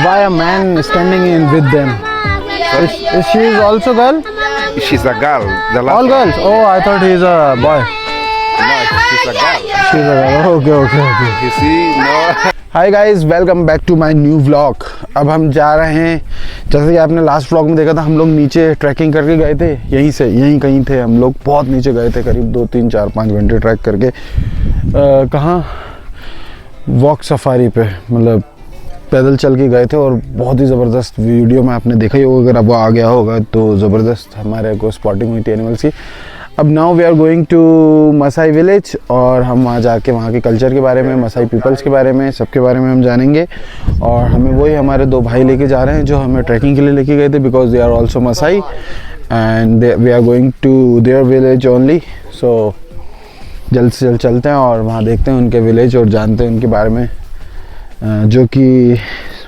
Why a man standing in with them? Is she is also girl? She's a girl. All girls? Oh, I thought he's a boy. No, she's a girl. She's a girl. Okay. You see, no. Hi guys, welcome back to my new vlog. अब हम जा रहे हैं, जैसे कि आपने last vlog में देखा था, हम लोग नीचे ट्रैकिंग करके गए थे। यहीं कहीं थे हम लोग, बहुत नीचे गए थे, करीब 2, 3, 4, 5 घंटे ट्रैक करके। कहाँ? वॉक सफारी पे, मतलब पैदल चल के गए थे और बहुत ही ज़बरदस्त वीडियो में आपने देखा ही होगा, अगर अब वो आ गया होगा तो ज़बरदस्त हमारे को स्पॉटिंग हुई थी एनिमल्स की। अब now we are going to Maasai village और हम वहाँ जाके वहाँ के कल्चर के बारे में, मसाई पीपल्स के बारे में, सबके बारे में हम जानेंगे। और हमें वही हमारे 2 भाई लेके जा रहे हैं जो हमें ट्रैकिंग के लिए लेके गए थे, because they are also Maasai and we are going to their village only. So जल्द से जल्द चलते हैं और वहाँ देखते हैं उनके विलेज और जानते हैं उनके बारे में, जो कि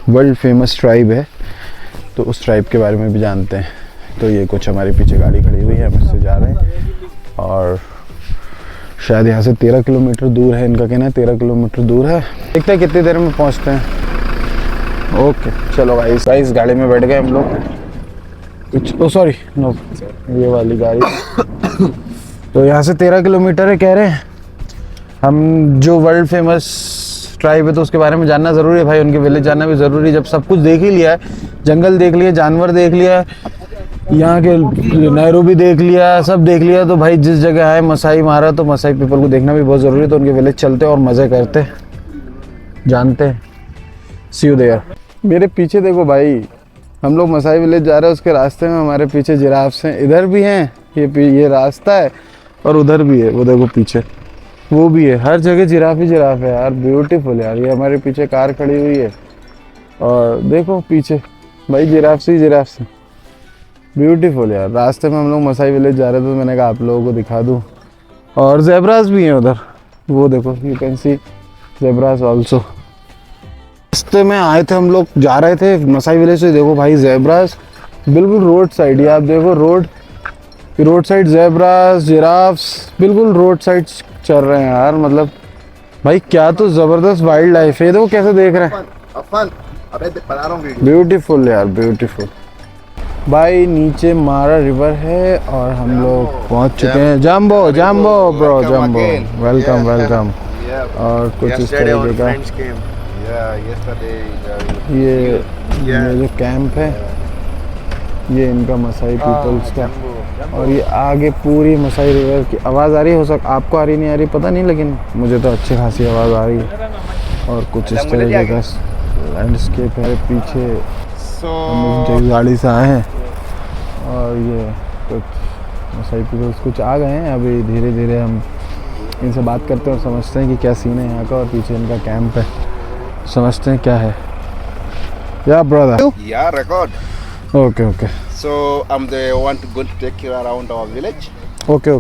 वर्ल्ड फेमस ट्राइब है, तो उस ट्राइब के बारे में भी जानते हैं। तो ये कुछ हमारे पीछे गाड़ी खड़ी हुई है, हम इससे जा रहे हैं और शायद यहाँ से 13 किलोमीटर दूर है, इनका कहना है 13 किलोमीटर दूर है। देखते हैं कितनी देर में पहुँचते हैं। ओके चलो भाई, इस गाड़ी में बैठ गए हम लोग। कुछ सॉरी नो, ये वाली गाड़ी। तो यहाँ से 13 किलोमीटर है कह रहे हैं। हम जो वर्ल्ड फेमस ट्राइब है तो उसके बारे में जानना ज़रूरी है भाई, उनके विलेज जानना भी ज़रूरी है। जब सब कुछ देख ही लिया है, जंगल देख लिया, जानवर देख लिया, यहाँ के नैरोबी देख लिया, सब देख लिया, तो भाई जिस जगह है मसाई मारा, तो मसाई पीपल को देखना भी बहुत ज़रूरी है। तो उनके विलेज चलते और मज़े करते, जानते हैं। सी यू देयर। मेरे पीछे देखो भाई, हम लोग मसाई विलेज जा रहे हैं, उसके रास्ते में हमारे पीछे जिराफ्स हैं। इधर भी हैं, ये रास्ता है, और उधर भी है, वो देखो पीछे वो भी है। हर जगह जिराफ ही जिराफ है यार, ब्यूटीफुल यार। ये हमारे पीछे कार खड़ी हुई है और देखो पीछे भाई जिराफ से ब्यूटीफुल यार। रास्ते में हम लोग मसाई विलेज जा रहे थे, तो मैंने कहा आप लोगों को दिखा दूँ। और ज़ेब्रास भी हैं उधर, वो देखो, you can see zebras also. रास्ते में आए थे हम लोग, जा रहे थे मसाई विलेज से, देखो भाई ज़ेब्रास बिल्कुल रोड साइड। ये आप देखो रोड साइड ज़ेब्रास, जिराफ्स बिल्कुल रोड साइड चल रहे हैं यार। मतलब भाई क्या तो ज़बरदस्त वाइल्ड लाइफ है। देखो कैसे देख रहे हैं, ब्यूटीफुल यार, ब्यूटीफुल। भाई नीचे मारा रिवर है और हम लोग पहुंच चुके हैं। Jumbo bro, jumbo, welcome. और कुछ इस तरीके का ये जो कैंप है, ये इनका मसाई पीपल्स का। और ये आगे पूरी मसाई रिवर की आवाज़ आ रही है, आपको आ रही नहीं आ रही पता नहीं, लेकिन मुझे तो अच्छी खासी आवाज़ आ रही है। और कुछ इस तरीके का लैंडस्केप है पीछे। हम गाड़ी से आए हैं और ये कुछ मसाई पीपल्स कुछ आ गए हैं। अभी धीरे धीरे हम इनसे बात करते हैं और समझते हैं कि क्या सीन है यहाँ का, और पीछे इनका कैंप है, समझते हैं क्या है। या brother, Yeah, record. Okay. So I'm the one going to take you around our village. Okay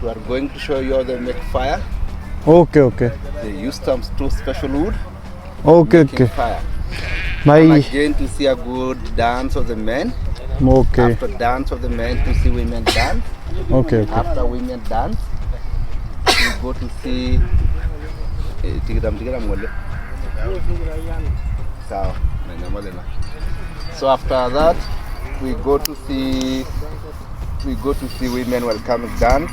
We are going to show you how they make fire. Okay They use some two special wood okay making fire. भाई। And again to see a good dance of the men. Okay After dance of the men to see women dance. Okay After women dance, we go to see. Tigiram mole. So after that, we go to see women welcome dance.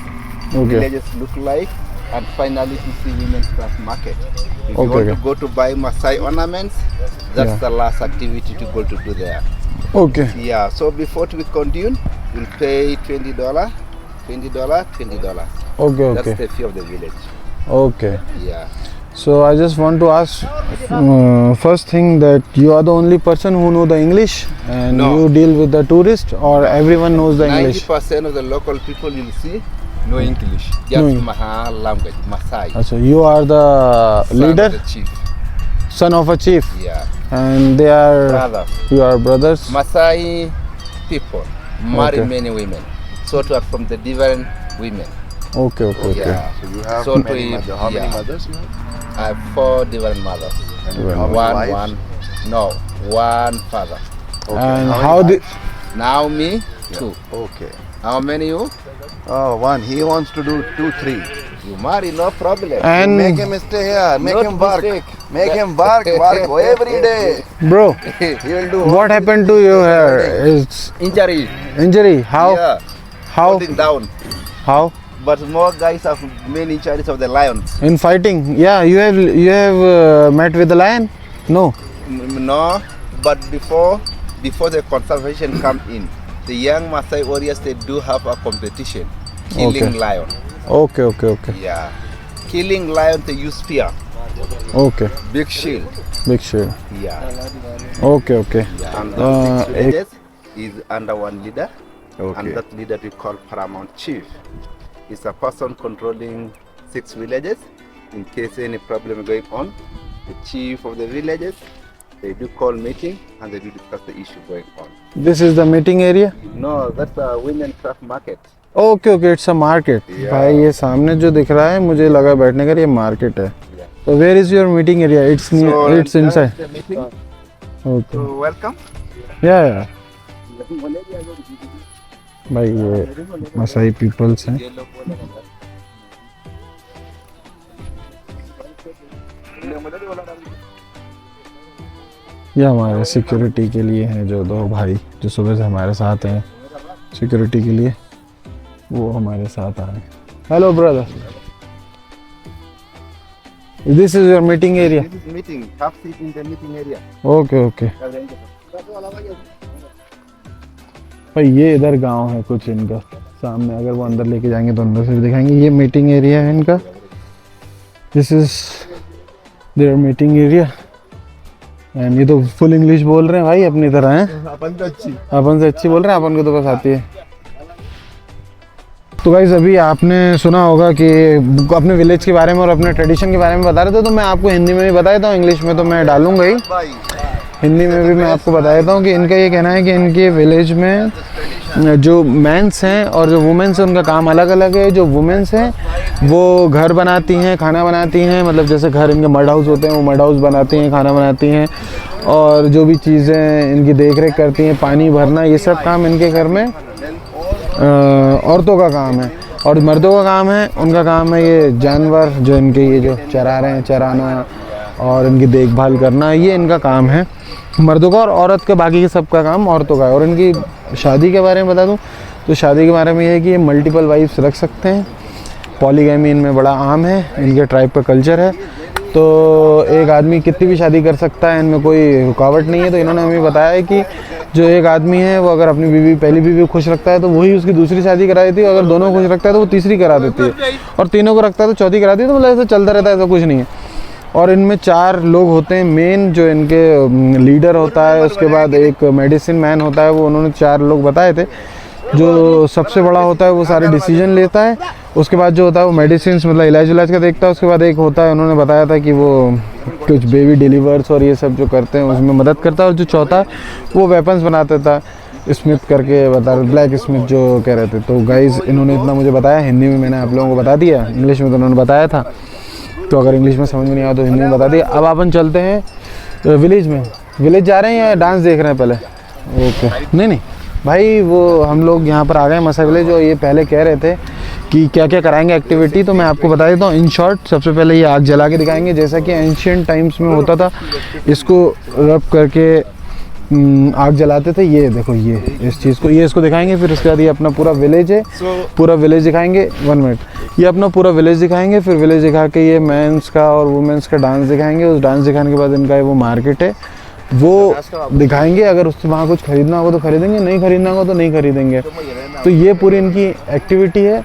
Okay. Villages look like, and finally to see women's craft market. If you Okay, want okay. to go to buy Maasai ornaments, that's Yeah. the last activity to go to do there. Okay Yeah. So before we continue, we'll pay $20. $20. Okay That's the fee of the village. Okay. Yeah. So I just want to ask, first thing, that you are the only person who know the English and No. you deal with the tourist, or everyone knows the English? 90% of the local people you'll see know English. Just No. Maha language, Maasai. So you are the Son leader, of the chief. son of a chief, Yeah. and they are Brothers. you are brothers. Maasai people marry Okay. many women, so to are from the different women. Okay. Yeah. So you have So many to- mothers. How many yeah. mothers you have? I have 4 different mothers. And Well, how many wives? One father. Okay. And many how the wives? Now me, 2. Okay. How many you? Oh, one. He wants to do 2, 3. You marry, no problem. And- You make him stay here. Make Not him work. mistake. Make him work every day. Bro, He will do what happened to you here? Is Injury. injury? How? Yeah, How? holding down. How? But more guys have main injuries of the lions. In fighting? Yeah, you have met with the lion? No. No, but before the conservation come in, the young Maasai warriors, they do have a competition, killing Okay. lion. Okay, okay, okay, Yeah, killing lion, they use spear, okay. big shield. Big shield. Yeah, Okay, okay. and the six एक- villages is under one leader, Okay. and that leader we call paramount chief. Is a person controlling 6 villages. In case any problem going on, the chief of the villages, they do call meeting and they do discuss the issue going on. This is the meeting area? No, that's a women craft market. Okay okay, it's a market. Yeah. भाई ये सामने जो दिख रहा है मुझे लगा बैठने का ये मार्केट है। Yeah. तो where is your meeting area? It's it's inside. that's the meeting. Okay, So welcome. या भाई ये मसाई पीपल्स हैं। ये हमारे सिक्योरिटी के लिए हैं, जो दो भाई जो सुबह से हमारे साथ हैं सिक्योरिटी के लिए, वो हमारे साथ आ रहे हैं। Hello brother, this is your meeting area? This is meeting. Have seat in the meeting area. Okay okay. भाई ये इधर गांव है कुछ इनका, सामने अगर वो अंदर लेके जाएंगे तो अंदर से भी दिखाएंगे। ये मीटिंग एरिया है इनका, this is their meeting area. And ये तो फुल इंग्लिश बोल रहे हैं भाई, अपनी तरह हैं। अपन से अच्छी बोल रहे हैं, अपन को तो बस आती है। तो गाइस अभी आपने सुना होगा कि अपने विलेज के बारे में और अपने ट्रेडिशन के बारे में बता रहे थे, तो मैं आपको हिंदी में भी बता देता हूँ, इंग्लिश में तो मैं डालूंगा ही, हिंदी में भी मैं आपको बता देता हूँ कि इनका ये कहना है कि इनके विलेज में जो मेंस हैं और जो वुमेन्स हैं उनका काम अलग अलग है। जो वुमेन्स हैं वो घर बनाती हैं, खाना बनाती हैं, मतलब जैसे घर इनके मड हाउस होते हैं वो मड हाउस बनाती हैं, खाना बनाती हैं, और जो भी चीज़ें इनकी देख रेख करती हैं, पानी भरना, ये सब काम इनके घर में औरतों का काम है। और मर्दों का काम है, उनका काम है ये जानवर जो इनके ये जो चरा रहे हैं, चराना और इनकी देखभाल करना, ये इनका काम है मर्दों का। और औरत का बाकी के सबका काम औरतों का है। और इनकी शादी के बारे में बता दूं तो शादी के बारे में ये है कि ये मल्टीपल वाइफ्स रख सकते हैं। पॉलीगैमी इनमें बड़ा आम है, इनके ट्राइब का कल्चर है, तो एक आदमी कितनी भी शादी कर सकता है, इनमें कोई रुकावट नहीं है। तो इन्होंने हमें बताया है कि जो एक आदमी है वो अगर अपनी बीवी पहली बीवी को खुश रखता है तो वही उसकी दूसरी शादी करा देती है, अगर दोनों को खुश रखता है तो वो तीसरी करा देती है, और तीनों को रखता है तो चौथी करा देती है। तो मतलब ऐसा चलता रहता है, ऐसा कुछ नहीं है। और इनमें 4 लोग होते हैं मेन, जो इनके लीडर होता है, उसके बाद एक मेडिसिन मैन होता है, वो उन्होंने 4 लोग बताए थे। जो सबसे बड़ा होता है वो सारे डिसीजन लेता है, उसके बाद जो होता है वो मेडिसिन मतलब इलाज का देखता है, उसके बाद एक होता है, उन्होंने बताया था कि वो कुछ बेबी डिलीवर्स और ये सब जो करते हैं उसमें मदद करता है, और जो चौथा है वो वेपन्स बनाता था, स्मिथ करके बता रहे, ब्लैक स्मिथ जो कह रहे थे। तो गाइज इन्होंने इतना मुझे बताया, हिंदी में मैंने आप लोगों को बता दिया, इंग्लिश में तो उन्होंने बताया था, तो अगर इंग्लिश में समझ में नहीं आया तो हिंदी में बता दिया। अब अपन चलते हैं विलेज में। विलेज जा रहे हैं या डांस देख रहे हैं पहले? ओके, नहीं भाई, वो हम लोग यहाँ पर आ गए मसाई विलेज। जो ये पहले कह रहे थे कि क्या क्या कराएंगे एक्टिविटी, तो मैं आपको बता देता हूँ इन शॉर्ट। सबसे पहले ये आग जला के दिखाएंगे, जैसा कि एंशियंट टाइम्स में होता था, इसको रब करके आग जलाते थे। ये देखो, ये इस चीज़ को, ये इसको दिखाएंगे। फिर उसके बाद ये अपना पूरा विलेज है, पूरा विलेज दिखाएंगे। 1 मिनट, ये अपना पूरा विलेज दिखाएंगे। फिर विलेज दिखा के ये मेंस का और वुमेन्स का डांस दिखाएंगे। उस डांस दिखाने के बाद इनका वो मार्केट है वो दिखाएंगे। अगर उससे वहाँ कुछ खरीदना होगा तो खरीदेंगे, नहीं खरीदना होगा तो नहीं खरीदेंगे। तो ये पूरी इनकी एक्टिविटी है।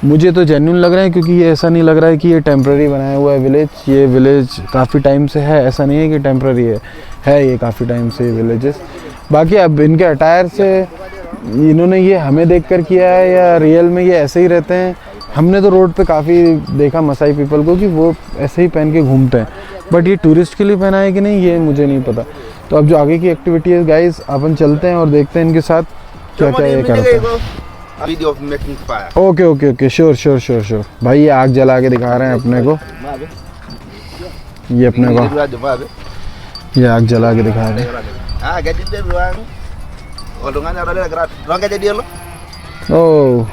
मुझे तो जेन्युइन लग रहा है, क्योंकि ये ऐसा नहीं लग रहा है कि ये टेम्प्रेरी बनाया हुआ है विलेज। ये विलेज काफ़ी टाइम से है, ऐसा नहीं है कि टेम्प्रेरी है ये काफ़ी टाइम से विलेजेस। बाकी अब इनके अटायर से इन्होंने ये हमें देखकर किया है या रियल में ये ऐसे ही रहते हैं। हमने तो रोड पे काफ़ी देखा मसाई पीपल को कि वो ऐसे ही पहन के घूमते हैं, बट ये टूरिस्ट के लिए पहना है कि नहीं ये मुझे नहीं पता। तो अब जो आगे की एक्टिविटी है गाइस, अपन चलते हैं और देखते हैं इनके साथ क्या क्या ये करते हैं। Video of making fire. Okay okay okay, sure भाई। ये आग जला के दिखा रहे हैं अपने को, ये अपने को ये आग जला के दिखा रहे हैं। Ah, jadi dia bilang, kalau dengan ada gerak, orang jadi dia lo. Oh,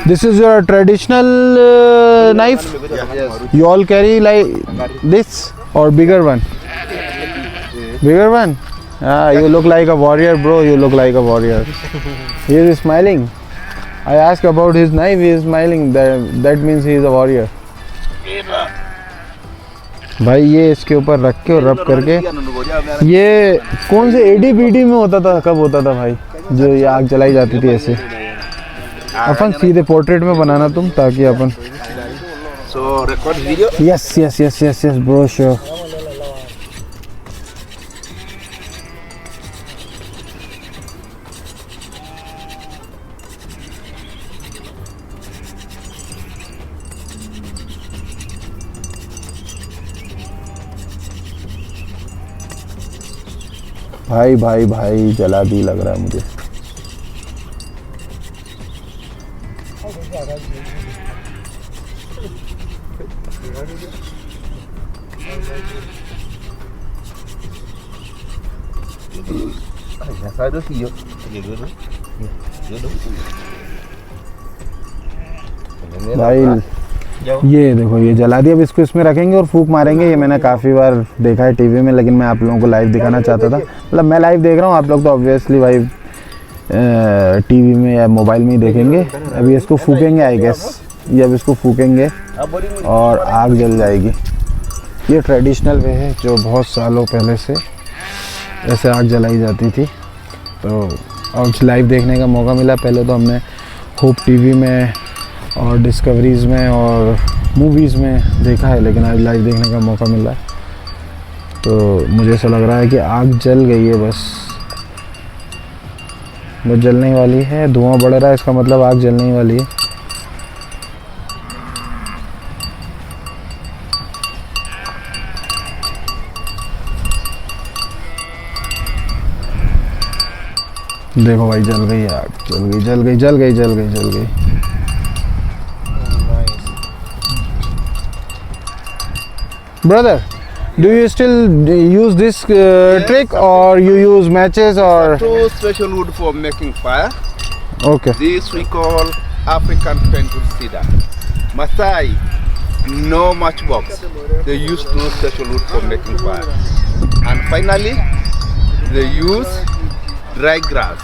this is your traditional knife. You all carry like this or bigger one? Bigger one. Ah, you look like a warrior, bro. You look like a warrior. He is smiling. I asked about his knife. He is smiling. That means he is a warrior. भाई ये इसके ऊपर रख के और रब करके, ये कौन से एडीबीडी में होता था, कब होता था भाई, जो ये आग जलाई जाती थी ऐसे? अपन सीधे पोर्ट्रेट में बनाना तुम, ताकि अपन So record video. yes bro, sure. भाई जला दी लग रहा है मुझे। भाई ये देखो, ये जला दिया। अब इसको इसमें रखेंगे और फूंक मारेंगे। ये मैंने काफ़ी बार देखा है टीवी में, लेकिन मैं आप लोगों को लाइव दिखाना चाहता था। मतलब मैं लाइव देख रहा हूँ, आप लोग तो ऑब्वियसली भाई टीवी में या मोबाइल में ही देखेंगे। अभी इसको फूकेंगे आई गेस, ये अब इसको फूकेंगे और आग जल जाएगी। ये ट्रेडिशनल वे है जो बहुत सालों पहले से ऐसे आग जलाई जाती थी। तो आज लाइव देखने का मौका मिला। पहले तो हमने होप टीवी में और डिस्कवरीज़ में और मूवीज़ में देखा है, लेकिन आज लाइव देखने का मौका मिला। तो मुझे ऐसा लग रहा है कि आग जल गई है, बस जलने वाली है। धुआं बढ़ रहा है, इसका मतलब आग जलने वाली है। देखो भाई, जल गई आग, जल गई। Brother, do you still use this trick, or you use matches, or? Two special wood for making fire. Okay. This we call African painted cedar. Masai, no matchbox. They use two special wood for making fire. And finally, they use dry grass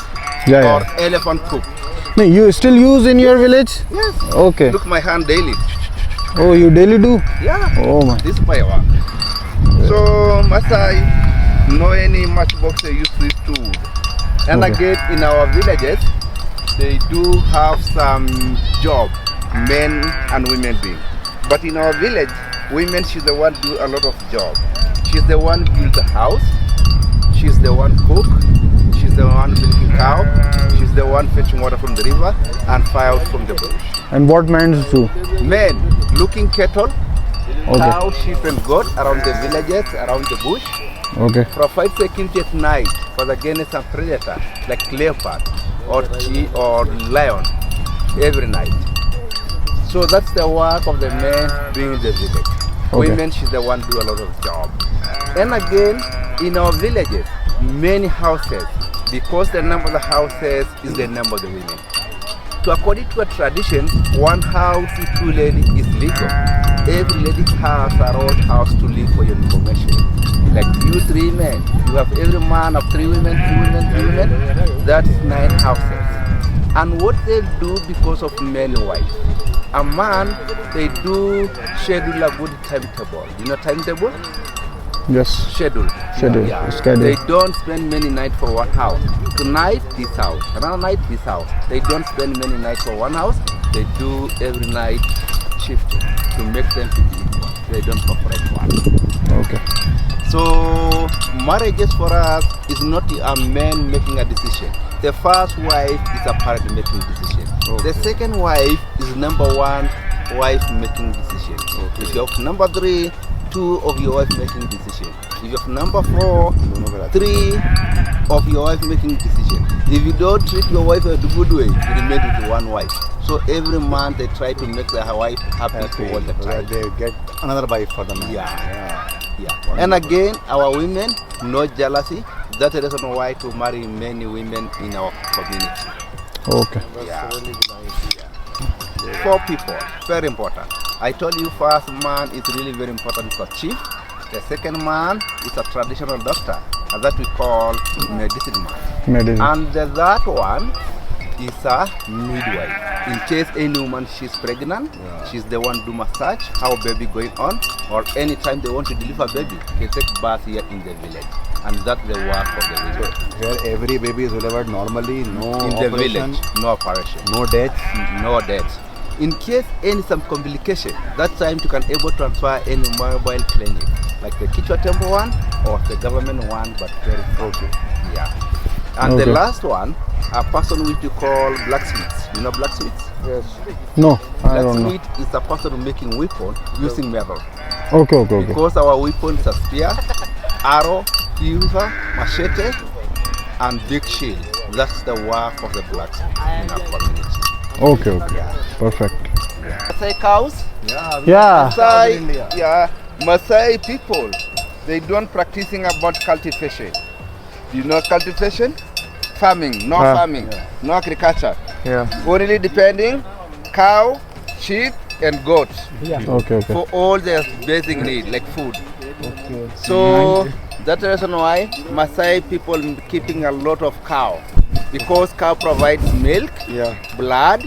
or elephant poop. No, you still use in your village? Yes. Okay. Look my hand daily. Oh, you daily do? Yeah. Oh my. This is my work. So Masai, no any matchbox, they use these two wood. And again, in our villages, they do have some job, men and women being. But in our village, women, she's the one do a lot of job. She's the one build the house. She's the one cook. She's the one milking cow. She's the one fetching water from the river and fire out from the bush. And what men do? Men looking cattle, cow, sheep and goat around the villages, around the bush. Okay. Provide security at night for the against some predator like leopard or lion every night. So that's the work of the men being in the village. Women, she's the one do a lot of job. And again, in our villages, many houses, because the number of the houses is the number of the women. So according to a tradition, one house with two ladies is legal. Every lady has her own house to live, for your information. Like you three men, you have every man of three women, that's 9 houses. And what they do because of men and wife. A man, they do schedule a good timetable. You know timetable? Yes. Schedule. Yeah. Schedule. They don't spend many nights for one house. Tonight, this house. Another night, this house. They don't spend many nights for one house. They do every night shifting to make them to be equal. They don't operate one. Okay. So marriages for us is not a man making a decision. The first wife is a parent making decision. Okay. The second wife is number 1 wife making decision. Okay. If you have number 3, 2 of your wife making decision. If you have number 4, 3 of your wife making decision. If you don't treat your wife in a good way, you remain with one wife. So every month they try to make their wife happy for all the time. They get another wife for the man. Yeah. And again, our women, no jealousy. That's the reason why to marry many women in our community. Okay. Four people, very important. I told you first man is really very important for chief. The second man is a traditional doctor, and that we call medicine man. Medicine. And the third one is a midwife. In case any woman she's pregnant, she's the one do massage, how baby going on, or anytime they want to deliver baby, they take birth here in the village. And that's the work of the village. Here every baby is delivered normally, no In the operation, village, no operation. no death. No deaths. In case any some complication, that time you can able to transfer any mobile clinic, like the Kichwa Temple one or the government one, but very okay. Yeah. And Okay. the last one, a person which you call blacksmiths. You know blacksmiths? Yes. No, I don't know. Blacksmith is a person making weapon using metal. Okay. Because our weapons are spear, arrow, quiver, machete, and big shield. That's the work of the blacksmith in our community. Okay. Perfect. Maasai cows. Yeah. Maasai people, they don't practicing about cultivation. You know cultivation? Farming, no farming, no agriculture. Yeah. Only depending cow, sheep, and goat Okay. for all their basic need like food. Okay. So that's the reason why Maasai people keeping a lot of cow, because cow provides milk, blood,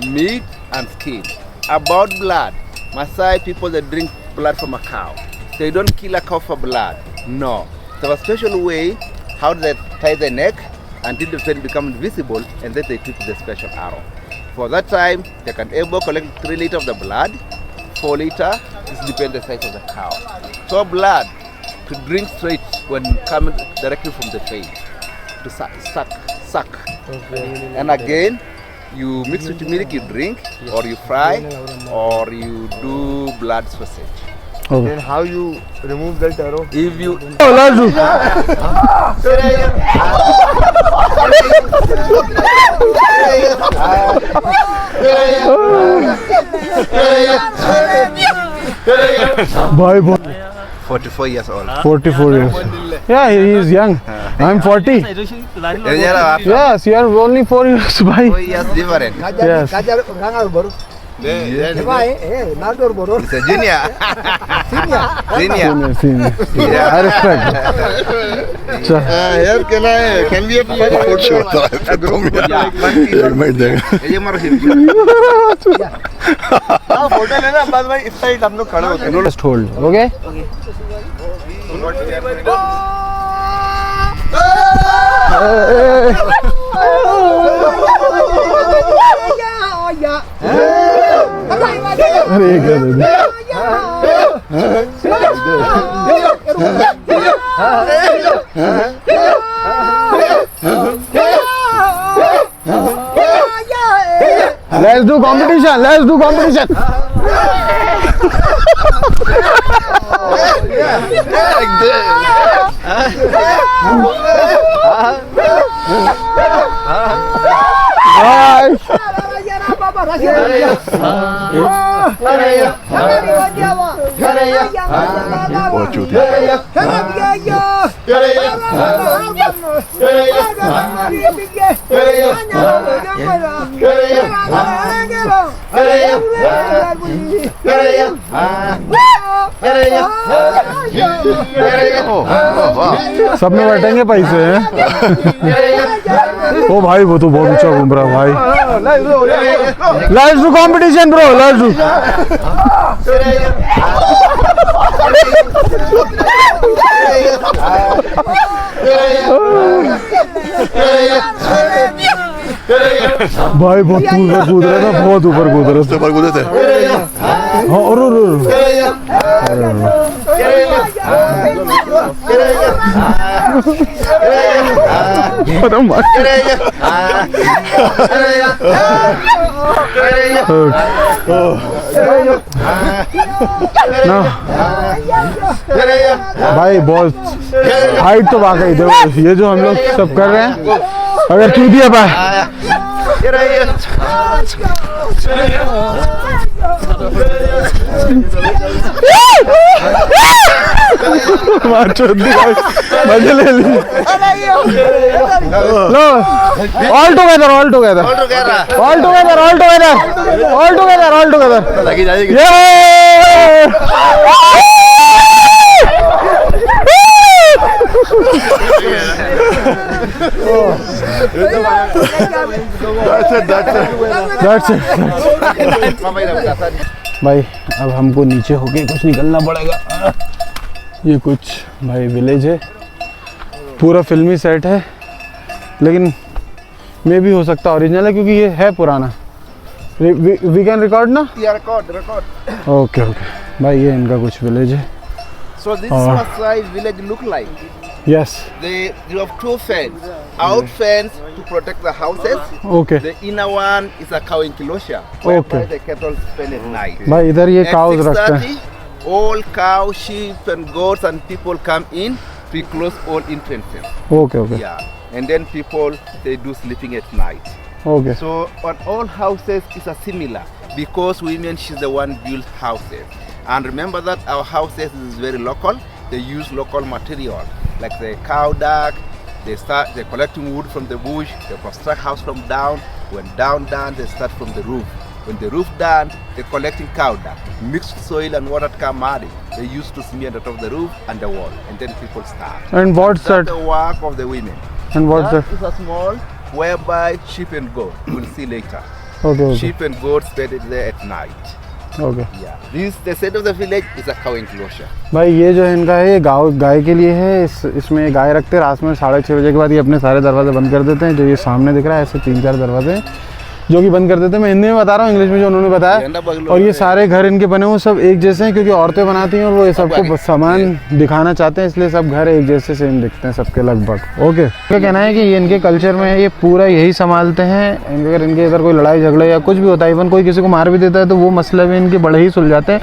meat, and skin. About blood, Maasai people they drink blood from a cow. They don't kill a cow for blood. No, they have a special way how they tie the neck until the vein becomes invisible, and then they took the special arrow. For that time, they can able collect 3 liters of the blood, 4 liters. It depends the size of the cow. So blood to drink straight when coming directly from the vein to suck. Okay. And again, you mix with milk, you drink, or you fry, or you do blood sausage. Okay. Then how you remove that arrow? If you Oh, let's do. Bye. 44 years old. 44 years. Yeah, he is young. I'm 40. Yes, you are only 4 years. 4 Bye. years different. Yes. It's a junior. Senior. Senior. Yeah. I respect. Chal. Here can we have a photo लेना बाद में इस side हम लोग खड़े होते हैं Just hold. Okay? अरे Let's do competition. Let's do competition. Bye. सब में बैठेंगे पैसे हैं ओ भाई वो तो बहुत ऊंचा घूम रहा है भाई let's do competition bro let's do भाई बहुत ऊपर कूद रहा था बहुत ऊपर कूद रहा था ऊपर कूदे थे हाँ और भाई बहुत हाइट तो वाकई देखो ये जो हम लोग सब कर रहे हैं अगर कूद दिया पाए मार चोद दी भाई, मजे ले ली। लो all together all together all together all together all together all together all together लगी जाएगी। That's it. भाई अब हमको नीचे होके कुछ निकलना पड़ेगा। ये कुछ भाई विलेज है, पूरा फिल्मी सेट है, लेकिन मे भी हो सकता ओरिजिनल है क्योंकि ये है पुराना। वी कैन रिकॉर्ड ना? Yeah, record. ओके ओके भाई, ये इनका कुछ विलेज है। So this Oh. Masai village look like. Yes You have two fence. Out fence to protect the houses. Okay The inner one is a cow enclosure. Okay. Whereby the cattle spend at night. भाई इधर ये At cause रखते हैं। 6:30, all cow, sheep and goats and people come in. We close all entrances. Okay okay Yeah. And then people, they do sleeping at night. Okay So on all houses is a similar because women she's the one build houses. And remember that our houses is very local. They use local material like the cow dung. They're collecting wood from the bush. They construct house from down. When down, they start from the roof. When the roof done, they're collecting cow dung. Mixed soil and water come added. They used to smear on the top of the roof and the wall. And then people start. And what's That's that the work of the women. And what's That that is a small whereby sheep and goat. We'll see later. Okay okay Sheep and goats spend it there at night. Okay Yeah. This the center of the village is a cow enclosure. भाई ये जो है इनका है, ये गाय के लिए है। इसमें गाय रखते हैं, रात में 6:30 बजे के बाद ये अपने सारे दरवाजे बंद कर देते हैं। जो ये सामने दिख रहा है ऐसे 3-4 दरवाजे हैं जो कि बंद कर देते हैं। मैं हिंदी में बता रहा हूँ, इंग्लिश में जो उन्होंने बताया। और ये सारे घर इनके बने हुए सब एक जैसे हैं क्योंकि औरतें बनाती हैं और वो ये सबको सामान दिखाना चाहते हैं, इसलिए सब घर एक जैसे सेम दिखते हैं सबके लगभग। ओके, क्या कहना है कि ये इनके कल्चर में ये पूरा यही संभालते हैं। अगर इनके इधर कोई लड़ाई झगड़ा या कुछ भी होता है, इवन कोई किसी को मार भी देता है तो वो मसले भी इनके बड़े ही सुलझाते हैं।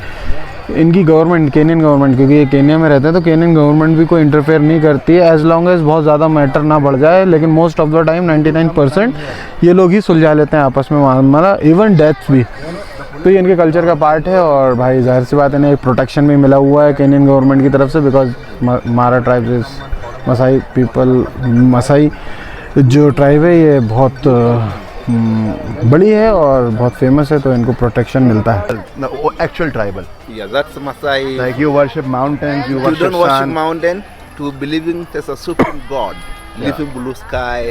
इनकी गवर्नमेंट, केनियन गवर्नमेंट, क्योंकि ये केनिया में रहते हैं तो केनियन गवर्नमेंट भी कोई इंटरफेयर नहीं करती है एज लॉन्ग एज बहुत ज़्यादा मैटर ना बढ़ जाए। लेकिन मोस्ट ऑफ द टाइम 99% ये लोग ही सुलझा लेते हैं आपस में, मतलब इवन डेथ्स भी। तो ये इनके कल्चर का पार्ट है। और भाई जाहिर सी बात है, इन्हें एक प्रोटेक्शन भी मिला हुआ है केनियन गवर्नमेंट की तरफ से, बिकॉज मारा tribe is Maasai people. Maasai जो ट्राइब है ये बहुत बड़ी है और बहुत फेमस है, तो इनको प्रोटेक्शन मिलता है। No, actual tribal. Yeah, that's Masai. Like you worship mountains, you You worship don't worship sun. mountain to believing there's a supreme God, living blue sky,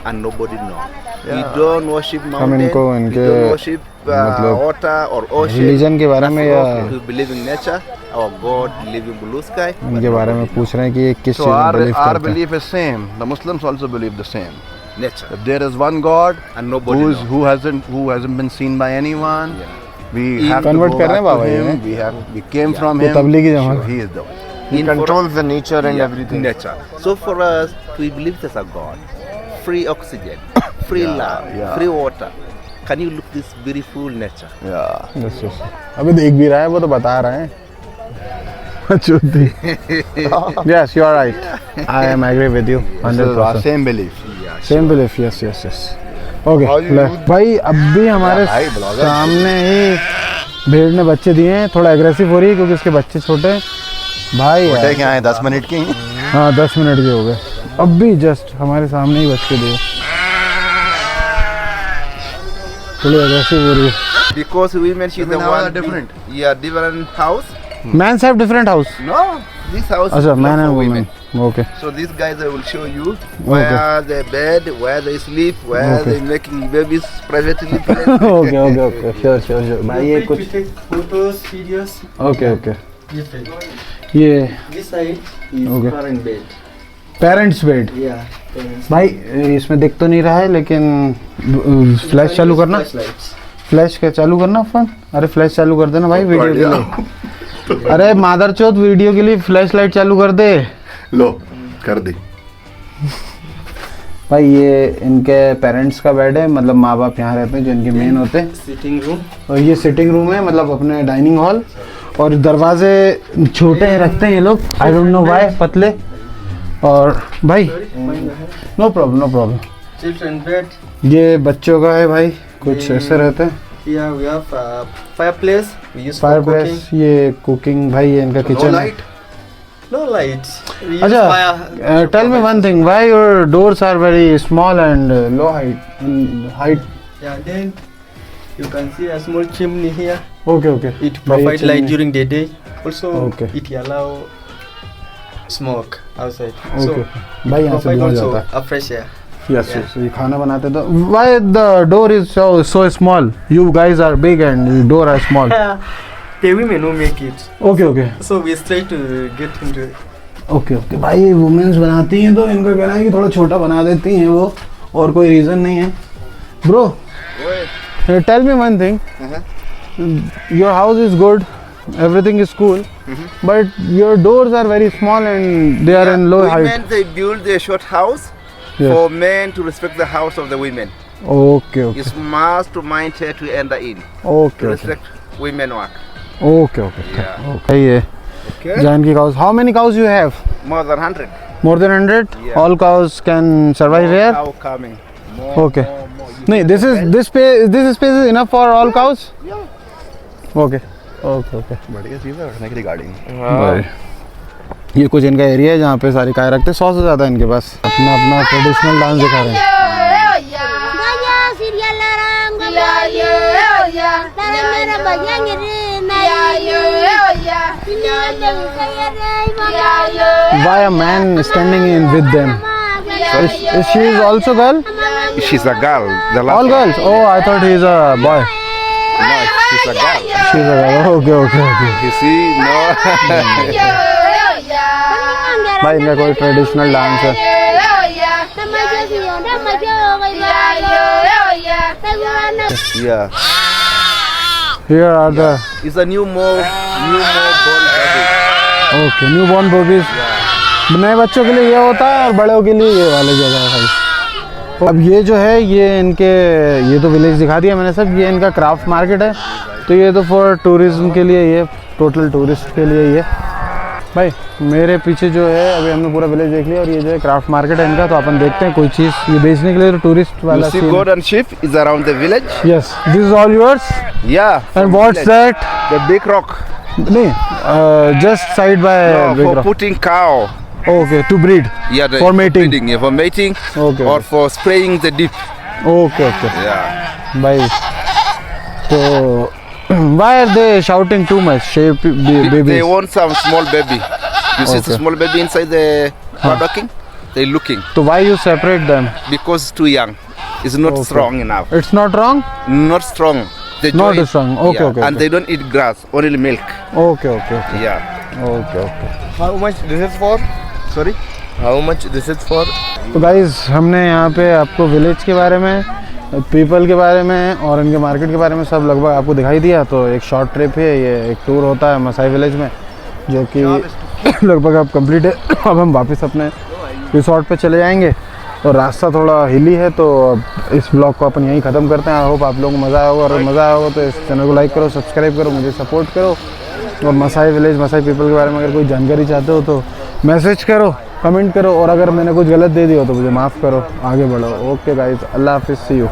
and nobody know. We don't worship mountain. इनको We इनके don't worship मतलब water or ocean. Religion के बारे में या We believe in nature. Our God living blue sky. इनके बारे में पूछ रहे हैं कि ये किस So चीज़ में our बिलीव करते हैं। belief is same. The Muslims also believe the same. Nature. That there is one God And nobody know. who hasn't been seen by anyone. Yeah. We He have to convert go कर रहे back हैं to बाबा ये, him. We came from वो him. Tablighi Jamaat. So he is the one. He In for- controls the nature and Yeah, everything. Nature. So for us, we believe there's a God. Free oxygen, free land, yeah. free water. Can you look this beautiful nature? Yeah. Yes, yes. अभी देख भी रहा है, वो तो बता रहे हैं। चुती। Yes, you are right. I am agree with you This is our 100%. same belief. Yeah. Same belief, yes yes yes. Okay भाई, अब भी हमारे भाई, blogger। सामने ही भेड़ ने बच्चे दिए हैं। थोड़ा एग्रेसिव हो रही है क्योंकि इसके बच्चे छोटे हैं भाई। छोटे क्या है, 10 मिनट की। हाँ 10 मिनट के हो गए, अब भी जस्ट हमारे सामने ही बच्चे दिए। थोड़ी एग्रेसिव हो रही है। Because women, she's the Women are one. different. Yeah, different house. Mans have different house. No, this house अच्छा, is man not and for women. women. Okay So these guys, I will show you where they bed, where they sleep, where Okay. they making babies privately. Okay okay okay, sure sure sure भाई। ये कुछ photos, videos. Okay okay, Different. ये This side is Okay. parent bed. Parents bed. Yeah. Parents. भाई इसमें दिख तो नहीं रहा है, लेकिन फ्लैश चालू करना, Flashlights. फ्लैश क्या चालू करना फोन। अरे फ्लैश चालू कर देना भाई वीडियो के लिए। अरे मादरचोद, वीडियो के लिए फ्लैश लाइट चालू कर दे। लो कर दी। भाई ये इनके पेरेंट्स का बेड है, मतलब माँ बाप यहाँ रहते हैं जो इनके मेन होते हैं। Sitting room. और ये सिटिंग रूम है, मतलब अपने डाइनिंग हॉल। और दरवाजे छोटे हैं रखते हैं ये लोग, आई डोंट नो व्हाई, पतले। और भाई no problem no problem. Children bed. ये बच्चों का है भाई, कुछ ऐसे रहते हैं। Here we have fireplace. We use for fire place, ये कुकिंग भाई, ये इनका No किचन है। light. No light. We use Acha, fire. tell me one thing. Why your doors are very small and low height? In height. Yeah, then you can see a small chimney here. Okay, okay. It provides chimney. light during the day. Also, Okay. it allow smoke outside. Okay. So, भाई यहाँ से provide धुआं also जाता है. a fresh air. Yes, Yeah. yes. ये खाना बनाते तो. Why the door is so small? You guys are big and the door are small. The women who make it. Okay, okay. So we try to get into it. Okay okay भाई ये women's बनाती हैं तो इनका कहना है कि थोड़ा छोटा बना देती हैं वो और कोई रीज़न नहीं है bro tell me one thing your house is good everything is cool but your doors are very small and they are in low height. Women, they build a short house Yes. for men to respect the house of the women. Okay, okay, It's must to mind her to enter in to okay, okay, respect women work. okay, okay. Yeah. Okay, yeah. Okay. Janki cows. How many cows you have? More than 100. More than 100? Yeah. All cows can survive here? Now coming. More, Okay. more. No, this space is enough for all cows? Yeah. Okay. Okay, okay. बढ़िया चीज़ है रखने के लिए गाड़ी में. भाई ये कुछ इनका एरिया है जहाँ पे सारी गाय रखते हैं 100 से ज़्यादा इनके पास अपना अपना ट्रेडिशनल डांस दिखा रहे हैं Gaya serial larang gaya larang merah bagian ngiri Why a man standing in with them? Is she is also girl? She's a girl. The last All one. girls? Oh, I thought he is a boy. No, she's a girl. She is a girl. Okay, okay, okay. You see, no. भाई इनका कोई traditional dance है Yeah. Here are the It's a new more born baby. okay newborn babies. नए बच्चों के लिए ये होता है और बड़ों के लिए ये वाले जगह है भाई. अब ये जो है ये इनके ये तो विलेज दिखा दिया मैंने सब. ये इनका क्राफ्ट मार्केट है तो ये तो फॉर टूरिज्म के लिए ये टोटल टूरिस्ट के लिए ये भाई. मेरे पीछे जो है अभी हमने पूरा विलेज देख लिया और ये जो है क्राफ्ट मार्केट है इनका. तो अपन देखते हैं कोई चीज़ ये बेचने के लिए तो टूरिस्ट वाला You see goat and sheep is around the village. Yes this is all yours Yeah. And from what's village. That. The big rock. नहीं just side by No, for putting cow. Okay to breed. Yeah, For mating. breeding, yeah, for mating. Okay. Or for spraying the dip. Okay okay Yeah. भाई तो why are they shouting too much They babies? want some small baby. You see the Okay. small baby inside the paddocking? They're looking So why you separate them? because it's too young. It's not Okay. strong enough. It's not wrong? Not strong. They Not don't eat- strong. Okay, yeah, okay, And okay. they don't eat grass, only milk. Okay, okay, okay. Yeah. Okay, okay. How much this is for? Sorry? How much this is for? तो guys हमने यहाँ पे आपको village के बारे में people के बारे में और इनके मार्केट के बारे में सब लगभग आपको दिखाई दिया. तो एक शॉर्ट ट्रिप है ये एक टूर होता है मसाई विलेज में जो कि लगभग अब कंप्लीट है. अब हम वापस अपने रिसोर्ट पे चले जाएंगे और रास्ता थोड़ा हिली है तो अब इस ब्लॉग को अपन यहीं ख़त्म करते हैं. आई होप आप लोगों को मज़ा आया होगा और मज़ा आया होगा तो इस चैनल को लाइक करो, सब्सक्राइब करो, मुझे सपोर्ट करो. और मसाई विलेज मसाई पीपल के बारे में अगर कोई जानकारी चाहते हो तो मैसेज करो, कमेंट करो और अगर मैंने कुछ गलत दे दिया हो तो मुझे माफ़ करो. आगे बढ़ो. ओके गाइज, अल्लाह हाफिज़, सी यू.